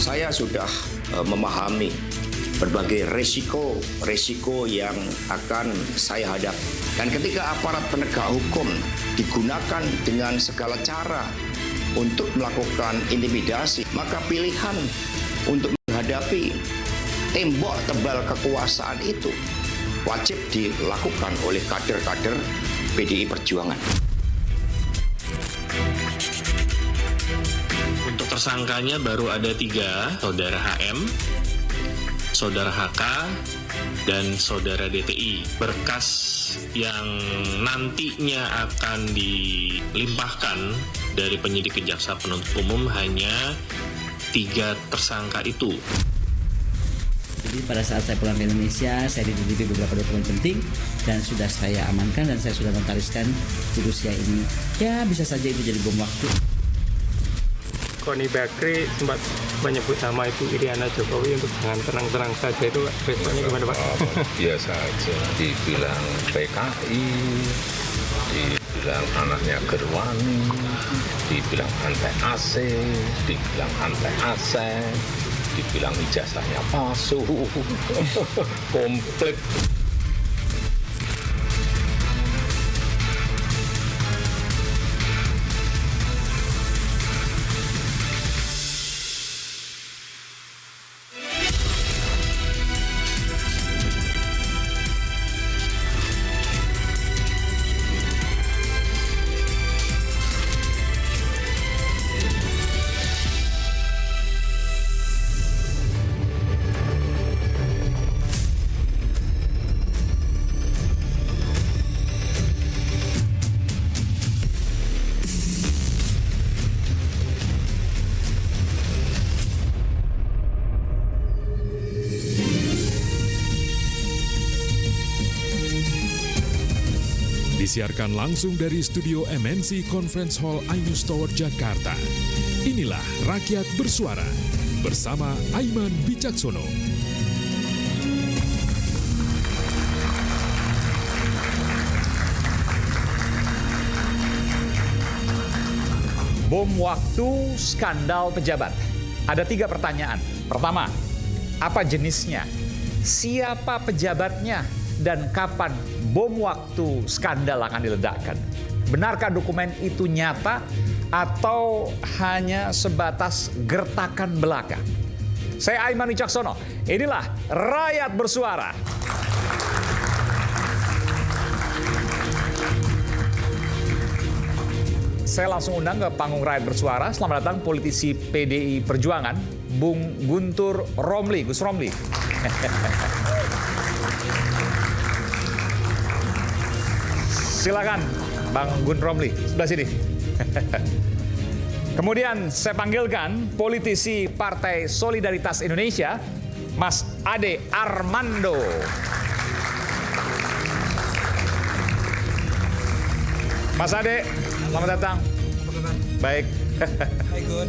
Saya sudah memahami berbagai resiko yang akan saya hadapi. Dan ketika aparat penegak hukum digunakan dengan segala cara untuk melakukan intimidasi, maka pilihan untuk menghadapi tembok tebal kekuasaan itu wajib dilakukan oleh kader-kader PDI Perjuangan. Untuk tersangkanya baru ada 3, saudara HM, saudara HK, dan saudara DTI. Berkas yang nantinya akan dilimpahkan dari penyidik ke jaksa penuntut umum hanya 3 tersangka itu. Jadi pada saat saya pulang ke Indonesia, saya dititipi beberapa dokumen penting dan sudah saya amankan dan saya sudah notariskan di Rusia ini. Ya bisa saja itu jadi bom waktu. Koni Bakri sempat menyebut nama Ibu Iriana Jokowi untuk jangan tenang-tenang saja, itu responnya gimana Pak? Biasa aja, dibilang PKI, dibilang anaknya Gerwani, dibilang anti AC, dibilang anti ASEAN, dibilang ijazahnya palsu, komplit. Disiarkan langsung dari studio MNC Conference Hall Ainus Tower, Jakarta. Inilah Rakyat Bersuara bersama Aiman Wicaksono. Bom waktu skandal pejabat. Ada 3 pertanyaan. Pertama, apa jenisnya? Siapa pejabatnya? Dan kapan bom waktu skandal akan diledakkan? Benarkah dokumen itu nyata atau hanya sebatas gertakan belaka? Saya Aiman Wicaksono. Inilah Rakyat Bersuara. Saya langsung undang ke panggung Rakyat Bersuara. Selamat datang politisi PDI Perjuangan, Bung Guntur Romli. Gus Romli. Silakan, Bang Gun Romli, sebelah sini. Kemudian saya panggilkan politisi Partai Solidaritas Indonesia, Mas Ade Armando. Mas Ade, selamat datang. Baik. Hai Gun.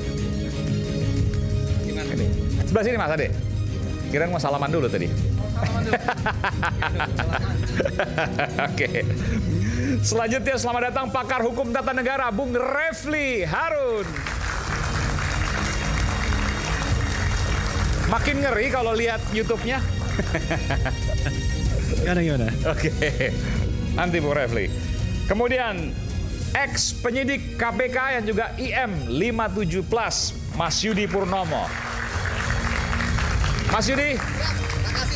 Gimana nih? Sebelah sini Mas Ade. Kirain mau salaman dulu tadi. Oke. Selanjutnya selamat datang pakar hukum tata negara Bung Refli Harun. Makin ngeri kalau lihat YouTube-nya. Gimana? Oke. Nanti Bung Refli. Kemudian ex penyidik KPK yang juga IM 57 Plus, Mas Yudi Purnomo. Mas Yudi,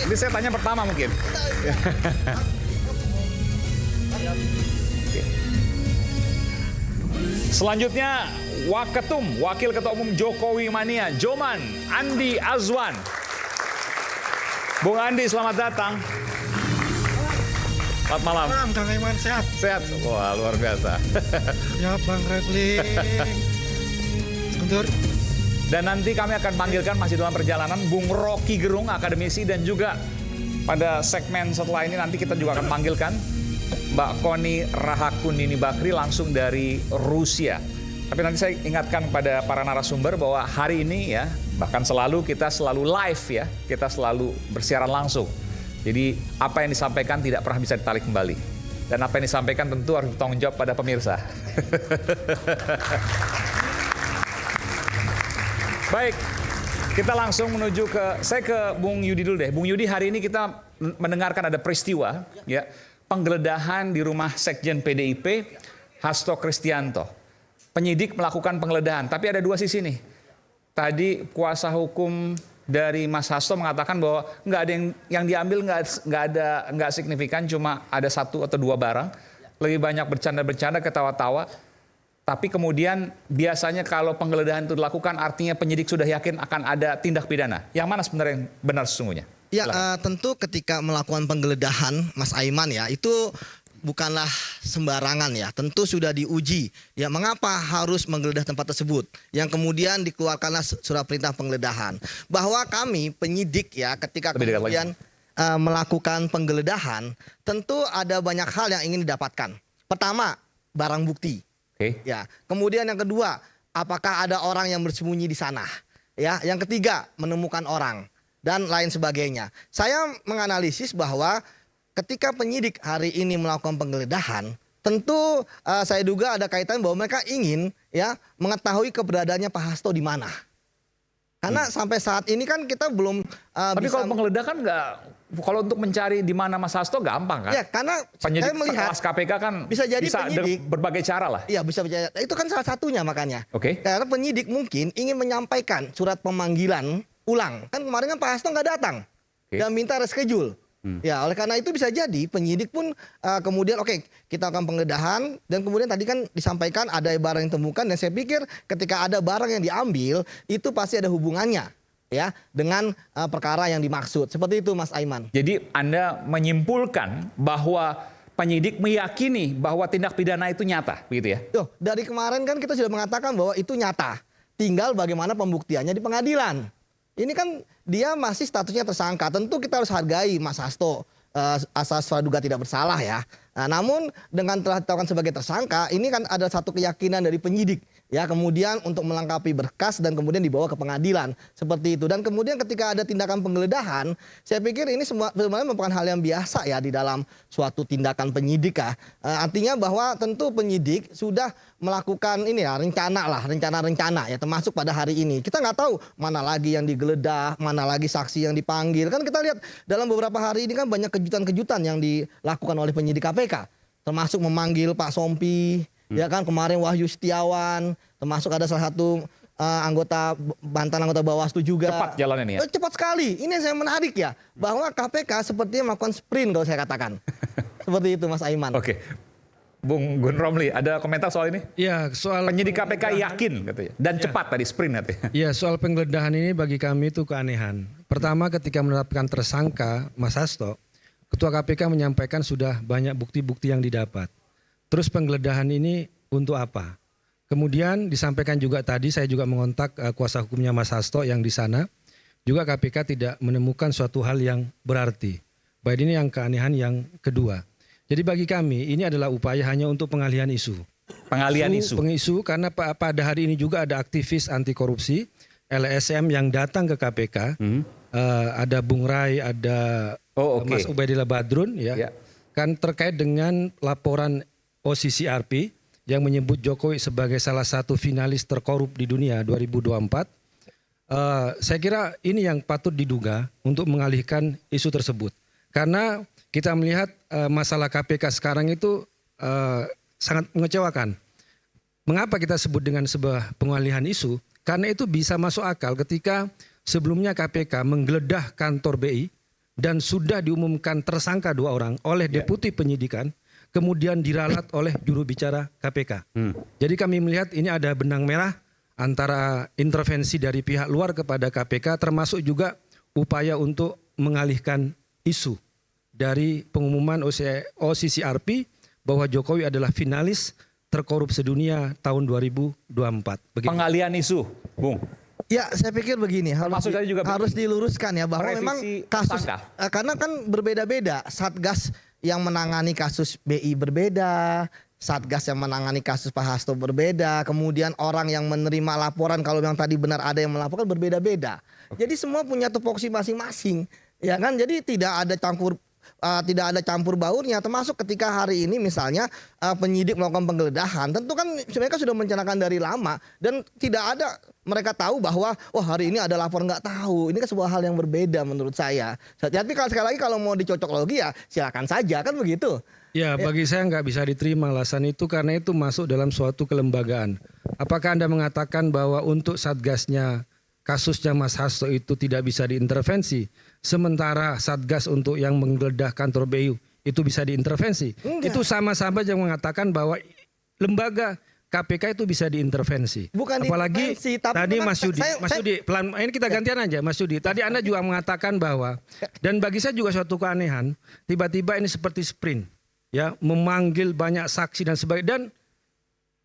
ini saya tanya pertama mungkin. Selanjutnya Wakil Ketua Umum Jokowi Mania, Joman Andi Azwan. Bung Andi, selamat datang. Selamat malam. Malam, Kang Aiman, sehat? Sehat? Wah, luar biasa. Ya, Bang Refli. Guntur. Dan nanti kami akan panggilkan masih dalam perjalanan Bung Rocky Gerung, akademisi, dan juga pada segmen setelah ini nanti kita juga akan panggilkan Mbak Koni Rahakundini Bakri langsung dari Rusia. Tapi nanti saya ingatkan pada para narasumber bahwa hari ini ya, bahkan kita selalu live ya, kita selalu bersiaran langsung. Jadi apa yang disampaikan tidak pernah bisa ditarik kembali. Dan apa yang disampaikan tentu harus bertanggung jawab pada pemirsa. Baik, Kita langsung menuju saya ke Bung Yudi dulu deh. Bung Yudi, hari ini kita mendengarkan ada peristiwa ya penggeledahan di rumah Sekjen PDIP Hasto Kristianto. Penyidik melakukan penggeledahan, tapi ada dua sisi nih. Tadi kuasa hukum dari Mas Hasto mengatakan bahwa nggak ada yang diambil, nggak signifikan, cuma ada 1 atau 2 barang. Lebih banyak bercanda-bercanda, ketawa-tawa. Tapi kemudian biasanya kalau penggeledahan itu dilakukan artinya penyidik sudah yakin akan ada tindak pidana. Yang mana sebenarnya yang benar sesungguhnya? Ya, tentu ketika melakukan penggeledahan, Mas Aiman ya, itu bukanlah sembarangan ya. Tentu sudah diuji. Ya, mengapa harus menggeledah tempat tersebut? Yang kemudian dikeluarkanlah surat perintah penggeledahan. Bahwa kami penyidik ya, ketika kemudian melakukan penggeledahan, tentu ada banyak hal yang ingin didapatkan. Pertama, barang bukti. Ya, kemudian yang kedua, apakah ada orang yang bersembunyi di sana? Ya, yang ketiga, menemukan orang dan lain sebagainya. Saya menganalisis bahwa ketika penyidik hari ini melakukan penggeledahan, tentu saya duga ada kaitan bahwa mereka ingin ya mengetahui keberadaannya Pak Hasto di mana. Karena sampai saat ini kan kita belum Tapi bisa. kalau penggeledahan kan kalau untuk mencari di mana Mas Hasto gampang kan? Ya, karena penyidik saya melihat sekelas KPK kan bisa jadi penyidik berbagai cara lah. Iya, bisa berjaya. Itu kan salah satunya makanya. Oke. Karena penyidik mungkin ingin menyampaikan surat pemanggilan ulang. Kan kemarin kan Pak Hasto nggak datang dan minta reschedule. Ya, oleh karena itu bisa jadi penyidik pun kemudian kita akan penggeledahan dan kemudian tadi kan disampaikan ada barang yang ditemukan dan saya pikir ketika ada barang yang diambil itu pasti ada hubungannya ya dengan perkara yang dimaksud. Seperti itu Mas Aiman. Jadi Anda menyimpulkan bahwa penyidik meyakini bahwa tindak pidana itu nyata, begitu ya? Dari kemarin kan kita sudah mengatakan bahwa itu nyata. Tinggal bagaimana pembuktiannya di pengadilan. Ini kan dia masih statusnya tersangka. Tentu kita harus hargai Mas Hasto asas praduga tidak bersalah ya. Nah, namun dengan telah ditetapkan sebagai tersangka, ini kan ada satu keyakinan dari penyidik ya, kemudian untuk melengkapi berkas dan kemudian dibawa ke pengadilan seperti itu. Dan kemudian ketika ada tindakan penggeledahan, saya pikir ini sebenarnya merupakan hal yang biasa ya di dalam suatu tindakan penyidik ya. Artinya bahwa tentu penyidik sudah melakukan ini ya rencana ya, termasuk pada hari ini. Kita nggak tahu mana lagi yang digeledah, mana lagi saksi yang dipanggil. Kan kita lihat dalam beberapa hari ini kan banyak kejutan-kejutan yang dilakukan oleh penyidik KPK, termasuk memanggil Pak Sompi, ya kan, kemarin Wahyu Setiawan, termasuk ada salah satu mantan anggota Bawaslu juga. Cepat jalannya nih ya? Cepat sekali. Ini yang saya menarik ya, bahwa KPK sepertinya melakukan sprint kalau saya katakan. Seperti itu Mas Aiman. Oke. Bung Gun Romli, ada komentar soal ini? Ya, soal penyidik KPK yakin katanya dan cepat tadi sprint katanya. Ya, soal penggeledahan ini bagi kami itu keanehan. Pertama, ketika menetapkan tersangka Mas Hasto, Ketua KPK menyampaikan sudah banyak bukti-bukti yang didapat. Terus penggeledahan ini untuk apa? Kemudian disampaikan juga tadi, saya juga mengontak kuasa hukumnya Mas Hasto yang di sana. Juga KPK tidak menemukan suatu hal yang berarti. Baik, ini yang keanehan yang kedua. Jadi bagi kami ini adalah upaya hanya untuk pengalihan isu. Pengalihan isu karena pada hari ini juga ada aktivis anti korupsi LSM yang datang ke KPK. Ada Bung Rai, ada Mas Ubaidillah Badrun ya. Kan terkait dengan laporan OCCRP yang menyebut Jokowi sebagai salah satu finalis terkorup di dunia 2024. Saya kira ini yang patut diduga untuk mengalihkan isu tersebut. Karena kita melihat masalah KPK sekarang itu sangat mengecewakan. Mengapa kita sebut dengan sebuah pengalihan isu? Karena itu bisa masuk akal ketika sebelumnya KPK menggeledah kantor BI dan sudah diumumkan tersangka 2 orang oleh Deputi Penyidikan, kemudian diralat oleh juru bicara KPK. Jadi kami melihat ini ada benang merah antara intervensi dari pihak luar kepada KPK, termasuk juga upaya untuk mengalihkan isu dari pengumuman OCCRP bahwa Jokowi adalah finalis terkorup sedunia tahun 2024. Begitu. Pengalihan isu, Bung. Ya, saya pikir begini, harus diluruskan ya bahwa memang kasus karena kan berbeda-beda. Satgas yang menangani kasus BI berbeda, Satgas yang menangani kasus Pak Hasto berbeda, kemudian orang yang menerima laporan kalau yang tadi benar ada yang melaporkan berbeda-beda. Jadi semua punya tupoksi masing-masing, ya kan? Jadi tidak ada campur tidak ada campur baurnya, termasuk ketika hari ini misalnya penyidik melakukan penggeledahan, tentu kan mereka sudah merencanakan dari lama dan tidak ada mereka tahu bahwa wah hari ini ada lapor nggak tahu. Ini kan sebuah hal yang berbeda menurut saya. Tapi kalau sekali lagi kalau mau dicocok lagi ya silakan saja kan begitu. Ya, bagi saya nggak bisa diterima alasan itu karena itu masuk dalam suatu kelembagaan. Apakah Anda mengatakan bahwa untuk satgasnya kasusnya Mas Hasto itu tidak bisa diintervensi, sementara satgas untuk yang menggeledah kantor BU itu bisa diintervensi? Enggak. Itu sama-sama yang mengatakan bahwa lembaga KPK itu bisa diintervensi. Bukan apalagi diintervensi, tapi tadi memang Mas Yudi, Mas Yudi, pelan ini kita gantian aja Mas Yudi. Tadi Anda juga mengatakan bahwa dan bagi saya juga suatu keanehan, tiba-tiba ini seperti sprint. Ya, memanggil banyak saksi dan sebagainya, dan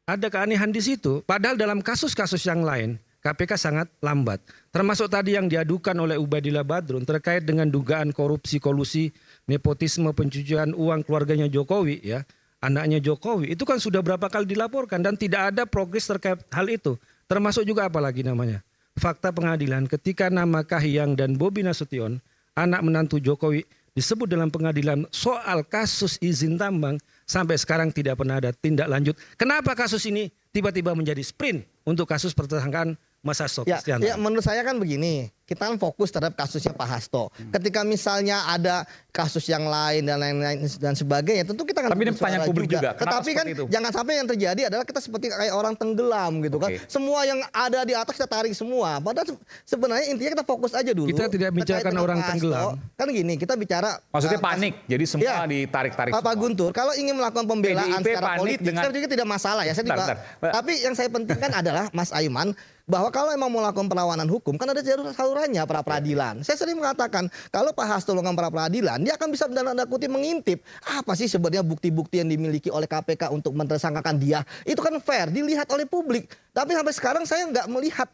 ada keanehan di situ. Padahal dalam kasus-kasus yang lain KPK sangat lambat. Termasuk tadi yang diadukan oleh Ubadillah Badrun terkait dengan dugaan korupsi, kolusi, nepotisme, pencucian uang keluarganya Jokowi, ya, anaknya Jokowi. Itu kan sudah berapa kali dilaporkan dan tidak ada progres terkait hal itu. Termasuk juga apalagi namanya fakta pengadilan ketika nama Kahiyang dan Bobi Nasution, anak menantu Jokowi, disebut dalam pengadilan soal kasus izin tambang, sampai sekarang tidak pernah ada tindak lanjut. Kenapa kasus ini tiba-tiba menjadi sprint untuk kasus pertersangkaan Mas Hasto Kristianto? Ya, menurut saya kan begini, kita kan fokus terhadap kasusnya Pak Hasto. Ketika misalnya ada kasus yang lain dan lain-lain dan sebagainya, tentu kita akan Tapi ini pertanyaan publik juga. Kenapa Tetapi kan seperti itu? jangan sampai yang terjadi adalah kita seperti kayak orang tenggelam gitu kan. Semua yang ada di atas kita tarik semua. Padahal sebenarnya intinya kita fokus aja dulu. Kita tidak bicarakan orang tenggelam. Kan gini, kita bicara Maksudnya panik, jadi semua ditarik-tarik. Pak Guntur, kalau ingin melakukan pembelaan PDIP secara panik politik, dengan- saya pikir tidak masalah ya. Saya Bentar. Tapi yang saya pentingkan adalah Mas Aiman, bahwa kalau emang mau melakukan perlawanan hukum kan ada jalur salurannya pra peradilan. Saya sering mengatakan kalau Pak Hasto melakukan pra peradilan, dia akan bisa dalam tanda kutip mengintip apa sih sebenarnya bukti-bukti yang dimiliki oleh KPK untuk mentersangkakan dia. Itu kan fair dilihat oleh publik. Tapi sampai sekarang saya nggak melihat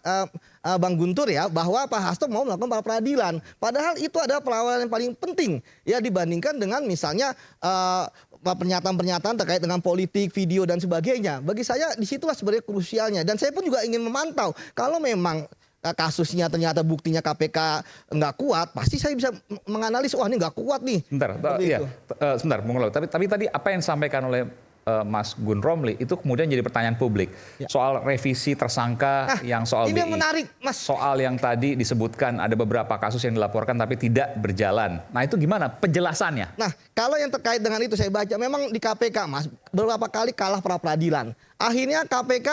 Bang Guntur ya bahwa Pak Hasto mau melakukan pra peradilan. Padahal itu adalah perlawanan yang paling penting ya dibandingkan dengan misalnya pernyataan-pernyataan terkait dengan politik, video dan sebagainya. Bagi saya disitulah sebenarnya krusialnya. Dan saya pun juga ingin memantau kalau memang kasusnya ternyata buktinya KPK nggak kuat, pasti saya bisa menganalisis wah ini nggak kuat nih. Sebentar, Bung Laut. Tapi tadi apa yang disampaikan oleh Mas Gun Romli itu kemudian jadi pertanyaan publik soal revisi tersangka yang soal ini BI. yang menarik, Mas. Soal yang tadi disebutkan ada beberapa kasus yang dilaporkan tapi tidak berjalan. Nah itu gimana penjelasannya? Nah, kalau yang terkait dengan itu saya baca memang di KPK, Mas, beberapa kali kalah pra peradilan. Akhirnya KPK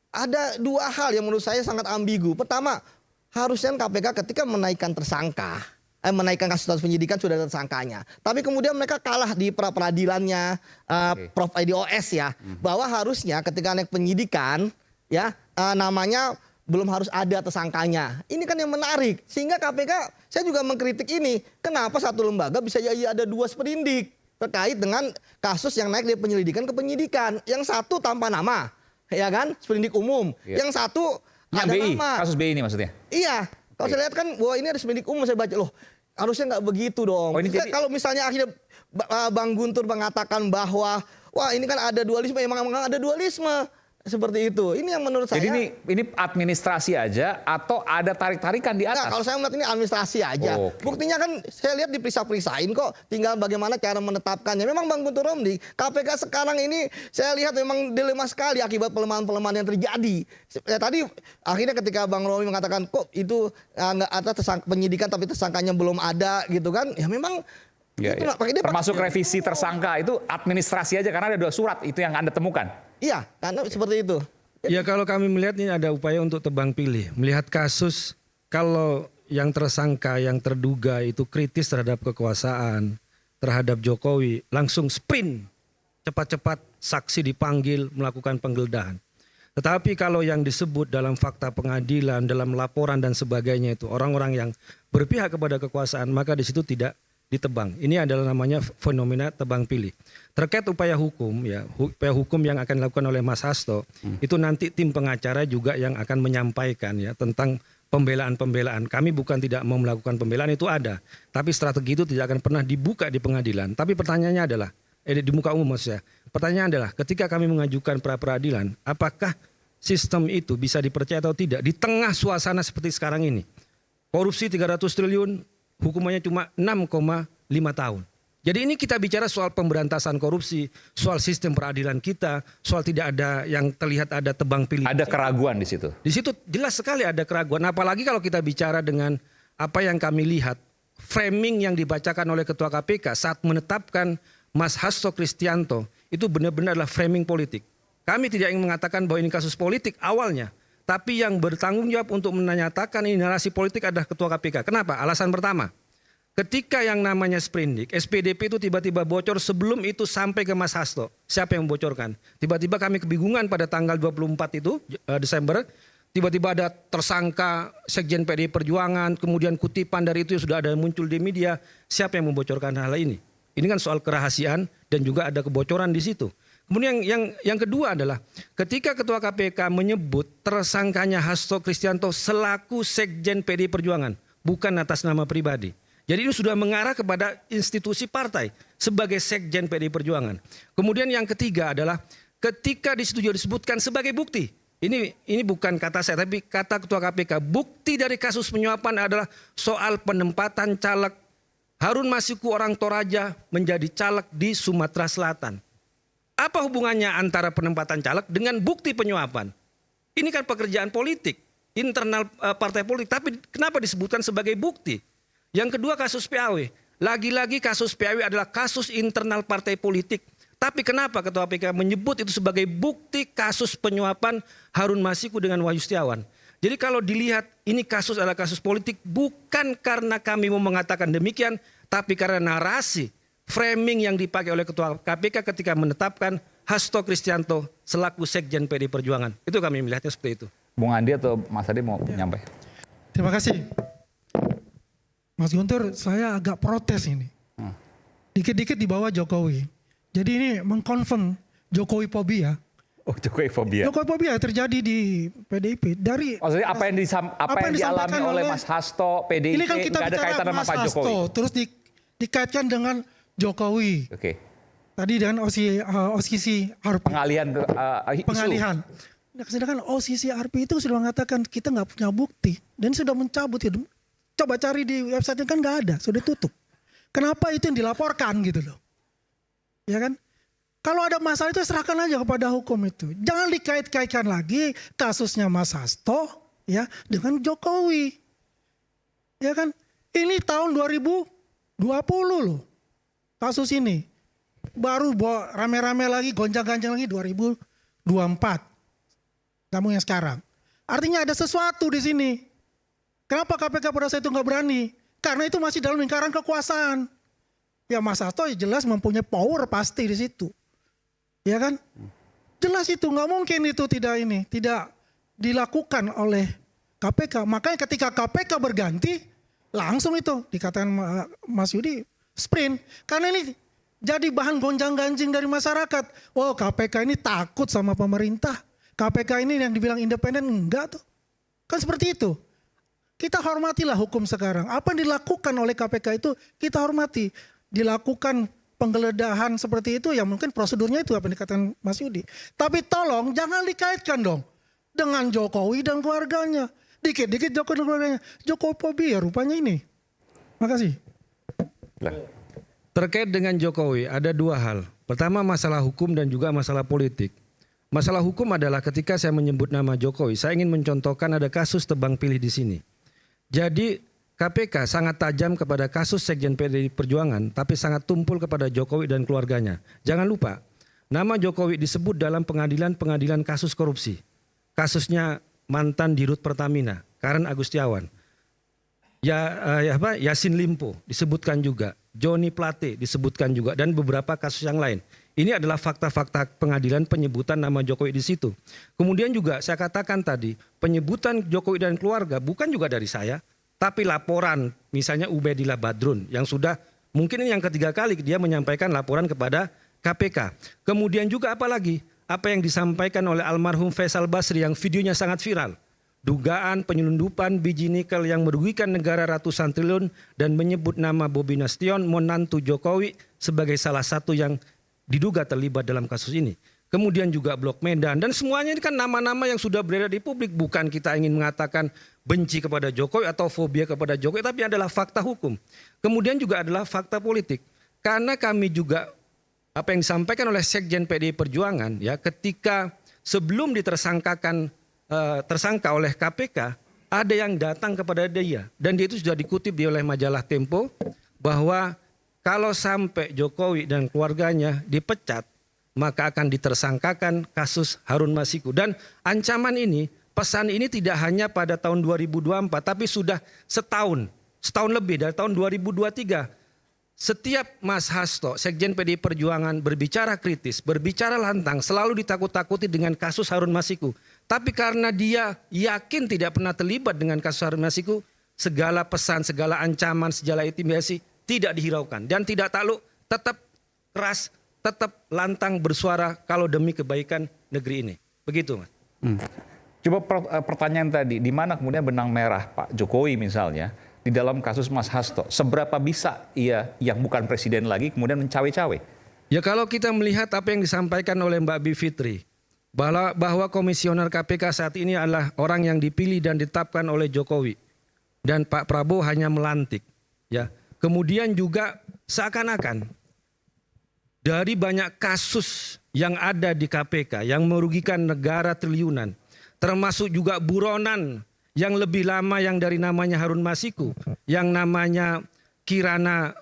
ada dua hal yang menurut saya sangat ambigu. Pertama, harusnya KPK ketika menaikkan tersangka, menaikkan kasus penyidikan sudah ada tersangkanya. Tapi kemudian mereka kalah di pra peradilannya Prof IDOS ya, bahwa harusnya ketika naik penyidikan ya namanya belum harus ada tersangkanya. Ini kan yang menarik. Sehingga KPK, saya juga mengkritik ini. Kenapa satu lembaga bisa jadi ada dua sprindik terkait dengan kasus yang naik dari penyelidikan ke penyidikan. Yang satu tanpa nama, ya kan, sprindik umum. Yang satu ada BI, nama. kasus BI ini maksudnya? Iya. Kalau saya lihat kan, wah ini ada sprindik umum, saya baca loh. Harusnya nggak begitu dong. Kalau misalnya akhirnya Bang Guntur mengatakan bahwa wah ini kan ada dualisme, memang ada dualisme seperti itu. Ini yang menurut saya. Jadi ini administrasi aja atau ada tarik-tarikan di atas? Nah, kalau saya melihat ini administrasi aja. Buktinya kan saya lihat diperiksa-periksain kok. Tinggal bagaimana cara menetapkannya. Memang Bang Guntur Romli, KPK sekarang ini saya lihat memang dilema sekali akibat pelemahan-pelemahan yang terjadi. Ya, tadi akhirnya ketika Bang Romli mengatakan kok itu nggak ada penyidikan tapi tersangkanya belum ada gitu kan. Ya memang termasuk revisi tersangka itu administrasi aja karena ada 2 surat itu yang Anda temukan. Iya, karena seperti itu. Ya kalau kami melihat ini ada upaya untuk tebang pilih. Melihat kasus kalau yang tersangka, yang terduga itu kritis terhadap kekuasaan, terhadap Jokowi, langsung sprint. Cepat-cepat saksi dipanggil melakukan penggeledahan. Tetapi kalau yang disebut dalam fakta pengadilan, dalam laporan dan sebagainya itu orang-orang yang berpihak kepada kekuasaan, maka di situ tidak ditebang. Ini adalah namanya fenomena tebang pilih. Terkait upaya hukum ya, upaya hukum yang akan dilakukan oleh Mas Hasto, itu nanti tim pengacara juga yang akan menyampaikan ya tentang pembelaan-pembelaan. Kami bukan tidak mau melakukan pembelaan, itu ada. Tapi strategi itu tidak akan pernah dibuka di pengadilan. Tapi pertanyaannya adalah di muka umum maksudnya. Pertanyaan adalah ketika kami mengajukan pra peradilan, apakah sistem itu bisa dipercaya atau tidak di tengah suasana seperti sekarang ini? Korupsi 300 triliun, hukumannya cuma 6,5 tahun. Jadi ini kita bicara soal pemberantasan korupsi, soal sistem peradilan kita, soal tidak ada yang terlihat ada tebang pilih. Ada keraguan di situ. Di situ jelas sekali ada keraguan. Apalagi kalau kita bicara dengan apa yang kami lihat, framing yang dibacakan oleh Ketua KPK saat menetapkan Mas Hasto Kristianto itu benar-benar adalah framing politik. Kami tidak ingin mengatakan bahwa ini kasus politik awalnya, tapi yang bertanggung jawab untuk menyatakan ini narasi politik adalah Ketua KPK. Kenapa? Alasan pertama, ketika yang namanya sprindik, SPDP itu tiba-tiba bocor sebelum itu sampai ke Mas Hasto. Siapa yang membocorkan? Tiba-tiba kami kebingungan pada tanggal 24 itu, Desember, tiba-tiba ada tersangka Sekjen PDI Perjuangan, kemudian kutipan dari itu sudah ada muncul di media. Siapa yang membocorkan hal ini? Ini kan soal kerahasiaan dan juga ada kebocoran di situ. Kemudian yang kedua adalah ketika Ketua KPK menyebut tersangkanya Hasto Kristianto selaku Sekjen PDI Perjuangan, bukan atas nama pribadi. Jadi ini sudah mengarah kepada institusi partai sebagai Sekjen PDI Perjuangan. Kemudian yang ketiga adalah ketika di situ juga disebutkan sebagai bukti. Ini bukan kata saya tapi kata Ketua KPK. Bukti dari kasus penyuapan adalah soal penempatan caleg Harun Masiku orang Toraja menjadi caleg di Sumatera Selatan. Apa hubungannya antara penempatan caleg dengan bukti penyuapan? Ini kan pekerjaan politik, internal partai politik. Tapi kenapa disebutkan sebagai bukti? Yang kedua kasus PAW. Lagi-lagi kasus PAW adalah kasus internal partai politik. Tapi kenapa Ketua KPK menyebut itu sebagai bukti kasus penyuapan Harun Masiku dengan Wahyu Setiawan? Jadi kalau dilihat ini kasus adalah kasus politik bukan karena kami mau mengatakan demikian, tapi karena narasi framing yang dipakai oleh Ketua KPK ketika menetapkan Hasto Kristianto selaku Sekjen PDI Perjuangan. Itu kami melihatnya seperti itu. Bung Andi atau Mas Adi mau nyampe? Terima kasih. Mas Guntur, saya agak protes ini. Dikit-dikit di bawah Jokowi. Jadi ini mengkonfirm Jokowi fobia. Oh, Jokowi fobia. Jokowi fobia terjadi di PDIP. Dari maksudnya apa yang dialami oleh Mas Hasto, PDIP, ini kan kita nggak ada bicara kaitan sama Mas Pak Jokowi. Hasto, terus dikaitkan dengan Jokowi. Oke. Tadi dengan OSISI RP. Pengalihan isu. Pengalihan. Nah, sedangkan OSISI RP itu sudah mengatakan kita nggak punya bukti dan sudah mencabut itu. Coba cari di website kan nggak ada, sudah tutup. Kenapa itu yang dilaporkan gitu loh? Ya kan? Kalau ada masalah itu serahkan aja kepada hukum itu. Jangan dikait-kaitkan lagi kasusnya Mas Hasto ya dengan Jokowi. Ya kan? Ini tahun 2020 loh. Kasus ini. Baru rame-rame lagi, gonjang-ganjang lagi 2024. Kamu yang sekarang. Artinya ada sesuatu di sini. Kenapa KPK pada saat itu nggak berani? Karena itu masih dalam lingkaran kekuasaan. Ya Mas Hasto jelas mempunyai power pasti di situ. Ya kan? Jelas itu nggak mungkin itu tidak dilakukan oleh KPK. Makanya ketika KPK berganti langsung itu dikatakan Mas Yudi sprint. Karena ini jadi bahan gonjang-ganjing dari masyarakat. Wow, KPK ini takut sama pemerintah. KPK ini yang dibilang independen enggak tuh. Kan seperti itu. Kita hormatilah hukum sekarang. Apa yang dilakukan oleh KPK itu kita hormati. Dilakukan penggeledahan seperti itu ya mungkin prosedurnya itu apa yang dikatakan Mas Yudi. Tapi tolong jangan dikaitkan dong dengan Jokowi dan keluarganya. Dikit-dikit Jokowi dan keluarganya. Jokowi fobia rupanya ini. Makasih. Terkait dengan Jokowi ada dua hal. Pertama masalah hukum dan juga masalah politik. Masalah hukum adalah ketika saya menyebut nama Jokowi, saya ingin mencontohkan ada kasus tebang pilih di sini. Jadi KPK sangat tajam kepada kasus Sekjen PDI Perjuangan, tapi sangat tumpul kepada Jokowi dan keluarganya. Jangan lupa, nama Jokowi disebut dalam pengadilan kasus korupsi. Kasusnya mantan Dirut Pertamina, Karen Agustiawan. Yasin Limpo disebutkan juga, Joni Plate disebutkan juga, dan beberapa kasus yang lain. Ini adalah fakta-fakta pengadilan penyebutan nama Jokowi di situ. Kemudian juga saya katakan tadi, penyebutan Jokowi dan keluarga bukan juga dari saya, tapi laporan misalnya Ubedillah Badrun yang sudah mungkin ini yang ketiga kali dia menyampaikan laporan kepada KPK. Kemudian juga apalagi apa yang disampaikan oleh almarhum Faisal Basri yang videonya sangat viral. Dugaan penyelundupan biji nikel yang merugikan negara ratusan triliun dan menyebut nama Bobi Nasution, menantu Jokowi sebagai salah satu yang diduga terlibat dalam kasus ini. Kemudian juga Blok Medan dan semuanya ini kan nama-nama yang sudah beredar di publik. Bukan kita ingin mengatakan benci kepada Jokowi atau fobia kepada Jokowi, tapi adalah fakta hukum. Kemudian juga adalah fakta politik. karena kami juga apa yang disampaikan oleh Sekjen PDI Perjuangan ya, ketika sebelum ditersangkakan tersangka oleh KPK, ada yang datang kepada dia dan dia itu sudah dikutip oleh majalah Tempo bahwa kalau sampai Jokowi dan keluarganya dipecat, maka akan ditersangkakan kasus Harun Masiku. Dan ancaman ini, pesan ini tidak hanya pada tahun 2024, tapi sudah setahun lebih dari tahun 2023. Setiap Mas Hasto, Sekjen PDI Perjuangan berbicara kritis, berbicara lantang, selalu ditakut-takuti dengan kasus Harun Masiku. Tapi karena dia yakin tidak pernah terlibat dengan kasus Harun Masiku, segala pesan, segala ancaman, segala intimidasi tidak dihiraukan. Dan tidak takluk, tetap keras, tetap lantang bersuara kalau demi kebaikan negeri ini. Begitu, Mas. Coba pertanyaan tadi, di mana kemudian benang merah Pak Jokowi misalnya di dalam kasus Mas Hasto? Seberapa bisa ia yang bukan presiden lagi kemudian mencawe-cawe? Ya kalau kita melihat apa yang disampaikan oleh Mbak Bivitri, bahwa komisioner KPK saat ini adalah orang yang dipilih dan ditetapkan oleh Jokowi. Dan Pak Prabowo hanya melantik. Ya. Kemudian juga seakan-akan dari banyak kasus yang ada di KPK yang merugikan negara triliunan, termasuk juga buronan yang lebih lama yang dari namanya Harun Masiku, yang namanya Kirana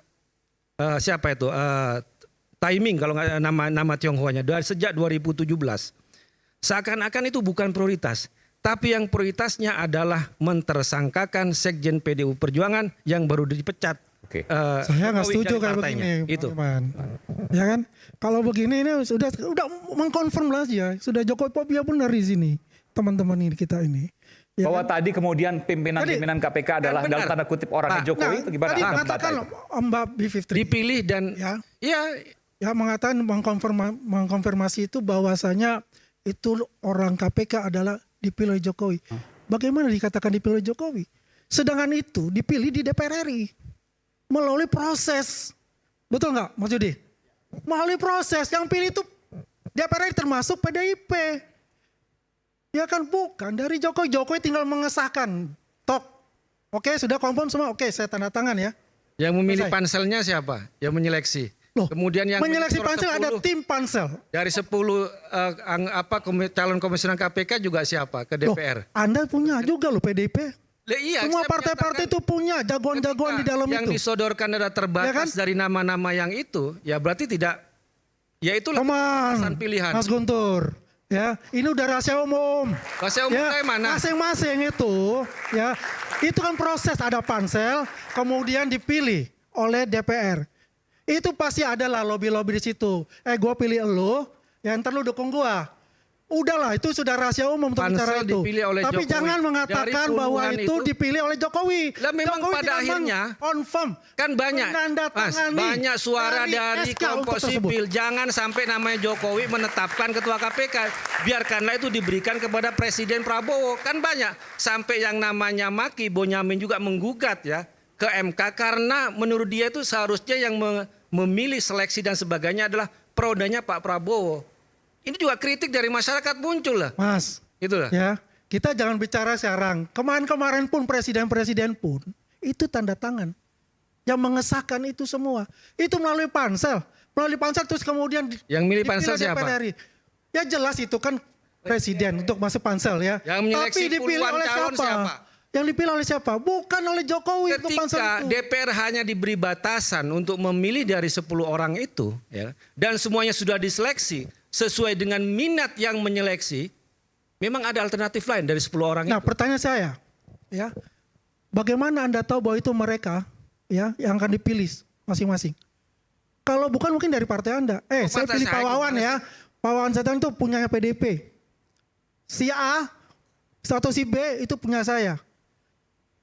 Timing kalau nggak nama Tionghoanya dari sejak 2017. Seakan-akan itu bukan prioritas, tapi yang prioritasnya adalah mentersangkakan Sekjen PDI Perjuangan yang baru dipecat. Saya nggak setuju kayak begini, itu. Ya kan? Kalau begini ini sudah mengkonfirm aja, sudah Jokowi Popia benar di sini, teman-teman ini kita ini. Ya bahwa kan? tadi kemudian pimpinan KPK adalah dalam tanda kutip orangnya Jokowi, itu gimana? Tadi mengatakan Mbak Bivitri dipilih dan ya mengatakan mengkonfirmasi itu bahwasanya itu orang KPK adalah dipilih Jokowi. Bagaimana dikatakan dipilih Jokowi? Sedangkan itu dipilih di DPR RI melalui proses, betul nggak, Mas Yudi? Melalui proses yang pilih itu DPR RI termasuk PDIP. Ya kan bukan dari Jokowi. Jokowi tinggal mengesahkan. Tok. Oke, sudah confirm semua. Oke, saya tanda tangan ya. Yang memilih panselnya siapa? Yang menyeleksi. Loh, kemudian yang menyeleksi pansel ada tim pansel. Dari 10 calon komisioner KPK juga siapa? Ke DPR. Loh, Anda punya juga loh PDIP. Iya, semua partai-partai itu punya jagoan-jagoan di dalam yang itu. Yang disodorkan adalah terbatas ya kan? Dari nama-nama yang itu. Ya berarti tidak. Ya itulah keputusan pilihan. Mas Guntur. Ya, ini udah rahasia umum. Rahasia umum kayak mana? Masing-masing itu, ya, itu kan proses ada pansel, kemudian dipilih oleh DPR. Itu pasti adalah lobby-lobby di situ. Gue pilih lo, ya ntar lu dukung gua. Udahlah, itu sudah rahasia umum untuk bicara itu. Tapi Jokowi. Jangan mengatakan bahwa itu dipilih oleh Jokowi. Lah memang Jokowi pada akhirnya confirm kan banyak suara dari kelompok sipil. Jangan sampai namanya Jokowi menetapkan ketua KPK. Biarkanlah itu diberikan kepada Presiden Prabowo. Kan banyak sampai yang namanya Maki Bonyamin juga menggugat ya ke MK karena menurut dia itu seharusnya yang memilih seleksi dan sebagainya adalah perodanya Pak Prabowo. Ini juga kritik dari masyarakat muncul lah. Mas, itulah. Ya, kita jangan bicara sekarang. Kemarin-kemarin pun presiden-presiden pun itu tanda tangan. Yang mengesahkan itu semua. Itu melalui pansel. Melalui pansel terus kemudian yang milih pansel siapa? Ya jelas itu kan presiden untuk masuk pansel ya. Yang menyeleksi puluhan calon siapa? Yang dipilih oleh siapa? Bukan oleh Jokowi. Ketika DPR hanya diberi batasan untuk memilih dari 10 orang itu, ya, dan semuanya sudah diseleksi sesuai dengan minat yang menyeleksi, memang ada alternatif lain dari 10 orang itu. Nah, pertanyaan saya, ya, bagaimana Anda tahu bahwa itu mereka, ya, yang akan dipilih masing-masing? Kalau bukan mungkin dari partai Anda. Saya pilih Pak Wawan ya. Pak Wawan Setan itu punyanya PDIP. Si A atau si B itu punya saya.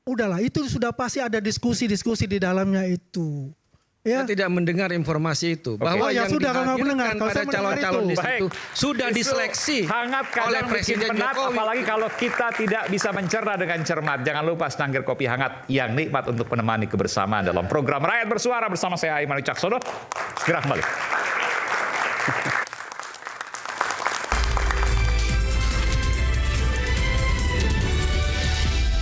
Udahlah, itu sudah pasti ada diskusi-diskusi di dalamnya itu. Ya. Saya tidak mendengar informasi itu bahwa yang dihadirkan pada calon-calon di situ sudah diseleksi oleh Presiden Jokowi. Apalagi kalau kita tidak bisa mencerna dengan cermat. Jangan lupa secangkir kopi hangat yang nikmat untuk menemani kebersamaan dalam program Rakyat Bersuara bersama saya Aiman Wicaksono. Segera kembali.